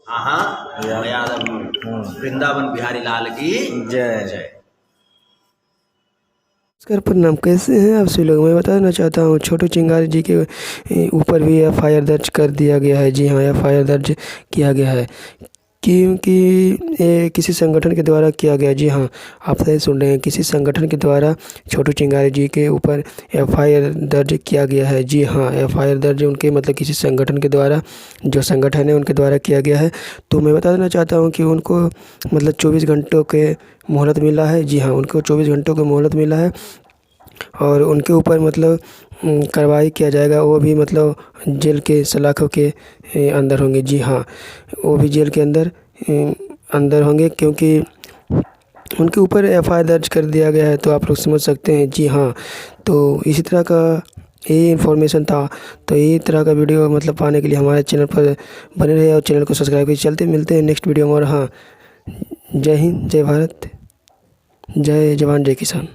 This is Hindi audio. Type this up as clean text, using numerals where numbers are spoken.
हाँ यादव वृंदावन बिहारी लाल की जय। जय। नमस्कार, प्रणाम। कैसे हैं आप सभी लोग। मैं बताना चाहता हूँ छोटू चिंगारी जी के ऊपर भी एफआईआर दर्ज कर दिया गया है। जी हाँ, एफआईआर दर्ज किया गया है क्योंकि ये किसी संगठन के द्वारा किया गया। जी हाँ, आप सही सुन रहे हैं, किसी संगठन के द्वारा छोटू चिंगारी जी के ऊपर एफआईआर दर्ज किया गया है। जी हाँ, एफआईआर दर्ज उनके मतलब किसी संगठन के द्वारा, जो संगठन है उनके द्वारा किया गया है। तो मैं बता देना चाहता हूँ कि उनको मतलब 24 घंटों के मोहलत मिला है। जी हाँ, उनको 24 घंटों की मोहलत मिला है और उनके ऊपर मतलब कार्रवाई किया जाएगा। वो भी मतलब जेल के सलाखों के अंदर होंगे। जी हाँ, वो भी जेल के अंदर होंगे क्योंकि उनके ऊपर एफआईआर दर्ज कर दिया गया है। तो आप लोग समझ सकते हैं। जी हाँ, तो इसी तरह का ये इन्फॉर्मेशन था। तो ये तरह का वीडियो मतलब पाने के लिए हमारे चैनल पर बने रहिए और चैनल को सब्सक्राइब कीजिए। चलते मिलते हैं नेक्स्ट वीडियो में। और हाँ, जय हिंद, जय भारत, जय जवान, जय किसान।